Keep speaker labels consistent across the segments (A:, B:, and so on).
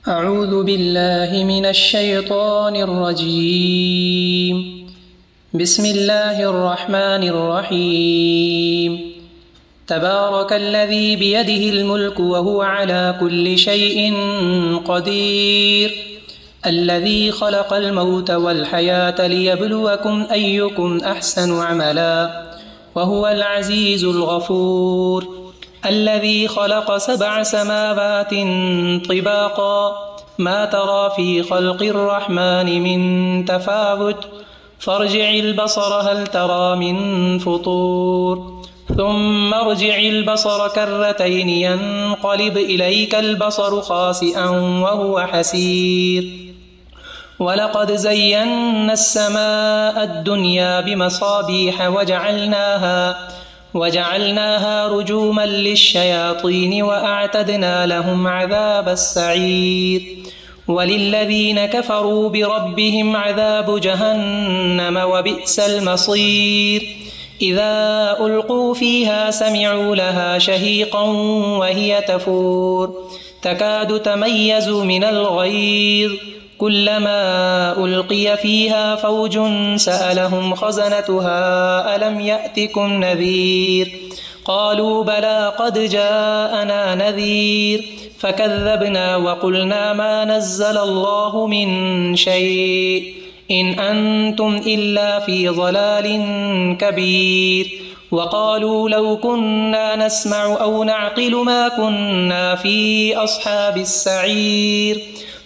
A: أعوذ بالله من الشيطان الرجيم. بسم الله الرحمن الرحيم. تبارك الذي بيده الملك وهو على كل شيء قدير، الذي خلق الموت والحياة ليبلوكم أيكم أحسن عملا، وهو العزيز الغفور. الذي خلق 7 سماوات طباقا، ما ترى في خلق الرحمن من تفاوت، فارجع البصر هل ترى من فطور، ثم ارجع البصر كرتين ينقلب إليك البصر خاسئا وهو حسير. ولقد زينا السماء الدنيا بمصابيح وجعلناها رجوما للشياطين وأعتدنا لهم عذاب السعير. وللذين كفروا بربهم عذاب جهنم وبئس المصير. إذا ألقوا فيها سمعوا لها شهيقا وهي تفور، تكاد تميز من الغيظ، كلما ألقي فيها فوج سألهم خزنتها ألم يأتكم نذير، قالوا بلى قد جاءنا نذير، فكذبنا وقلنا ما نزل الله من شيء إن أنتم إلا في ضلال كبير. وقالوا لو كنا نسمع أو نعقل ما كنا في أصحاب السعير،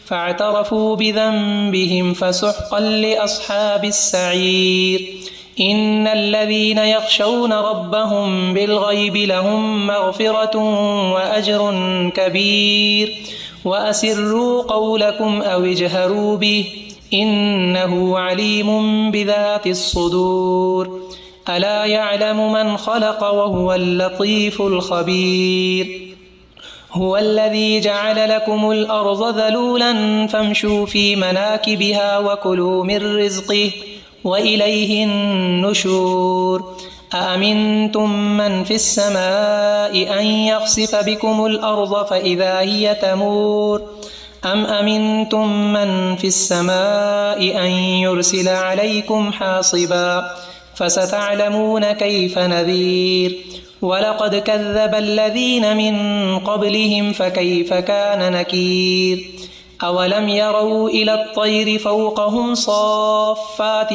A: فاعترفوا بذنبهم فسحقا لأصحاب السعير. إن الذين يخشون ربهم بالغيب لهم مغفرة وأجر كبير. وأسروا قولكم أو اجهروا به إنه عليم بذات الصدور. ألا يعلم من خلق وهو اللطيف الخبير. هو الذي جعل لكم الأرض ذلولا فامشوا في مناكبها وكلوا من رزقه وإليه النشور. أأمنتم من في السماء أن يخسف بكم الأرض فإذا هي تمور، أم أمنتم من في السماء أن يرسل عليكم حاصبا، فستعلمون كيف نذير. ولقد كذب الذين من قبلهم فكيف كان نكير. أولم يروا إلى الطير فوقهم صافات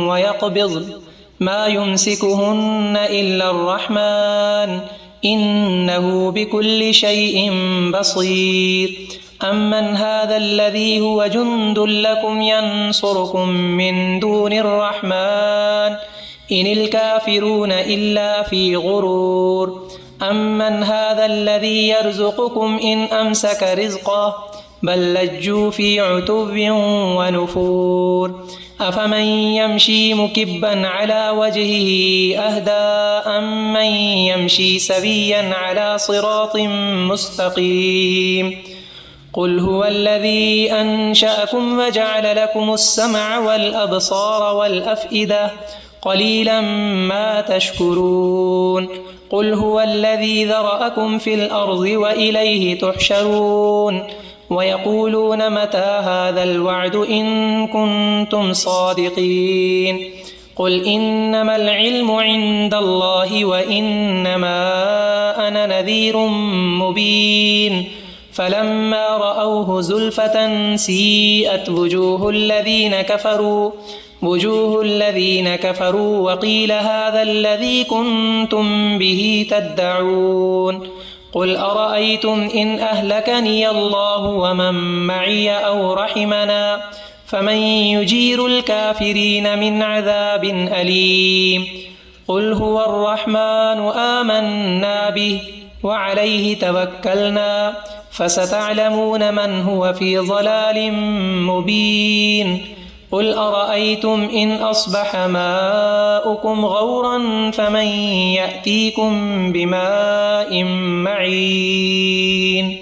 A: ويقبضن ما يمسكهن إلا الرحمن إنه بكل شيء بصير. أمن هذا الذي هو جند لكم ينصركم من دون الرحمن إن الكافرون إلا في غرور. أمن هذا الذي يرزقكم إن أمسك رزقه بل لجوا في عتو ونفور. أفمن يمشي مكبا على وجهه أهدى أمن يمشي سويا على صراط مستقيم. قل هو الذي أنشأكم وجعل لكم السمع والأبصار والأفئدة قليلا ما تشكرون. قل هو الذي ذرأكم في الأرض وإليه تحشرون. ويقولون متى هذا الوعد إن كنتم صادقين. قل إنما العلم عند الله وإنما أنا نذير مبين. فلما رأوه زلفة سيئت وجوه الذين كفروا وقيل هذا الذي كنتم به تدعون. قل أرأيتم إن أهلكني الله ومن معي أو رحمنا فمن يجير الكافرين من عذاب أليم. قل هو الرحمن آمنا به وعليه توكلنا فستعلمون من هو في ضلال مبين. قل أرأيتم إن أصبح ماؤكم غورا فمن يأتيكم بماء معين.